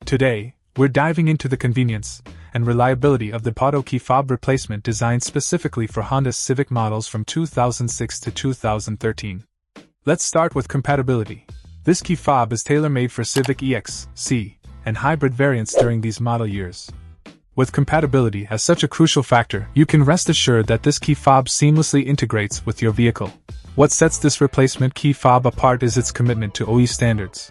Today, we're diving into the convenience and reliability of the NPAUTO key fob replacement designed specifically for Honda's Civic models from 2006 to 2013. Let's start with compatibility. This key fob is tailor-made for Civic EX, C, and hybrid variants during these model years. With compatibility as such a crucial factor, you can rest assured that this key fob seamlessly integrates with your vehicle. What sets this replacement key fob apart is its commitment to OE standards.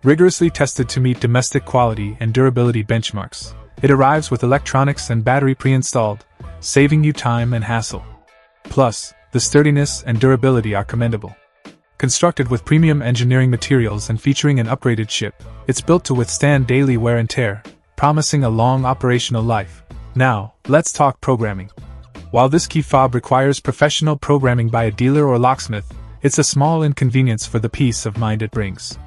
Rigorously tested to meet domestic quality and durability benchmarks, it arrives with electronics and battery pre-installed, saving you time and hassle. Plus, the sturdiness and durability are commendable. Constructed with premium engineering materials and featuring an upgraded chip, it's built to withstand daily wear and tear, promising a long operational life. Now, let's talk programming. While this key fob requires professional programming by a dealer or locksmith, it's a small inconvenience for the peace of mind it brings.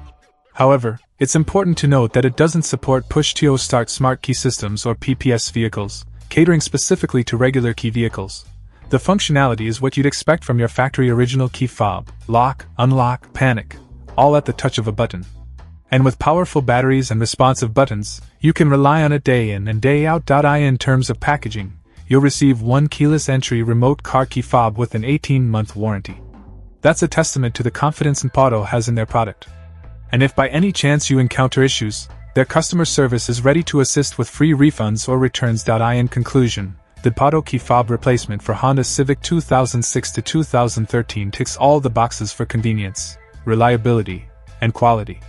However, it's important to note that it doesn't support push-to-start smart key systems or PPS vehicles, catering specifically to regular key vehicles. The functionality is what you'd expect from your factory original key fob: lock, unlock, panic, all at the touch of a button. And with powerful batteries and responsive buttons, you can rely on it day in and day out. In terms of packaging, you'll receive one keyless entry remote car key fob with an 18-month warranty. That's a testament to the confidence NPAUTO has in their product. And if by any chance you encounter issues, their customer service is ready to assist with free refunds or returns. In conclusion, the NPAUTO key fob replacement for Honda Civic 2006 to 2013 ticks all the boxes for convenience, reliability, and quality.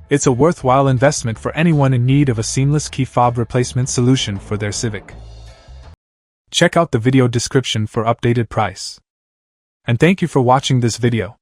It's a worthwhile investment for anyone in need of a seamless key fob replacement solution for their Civic. Check out the video description for updated price. And thank you for watching this video.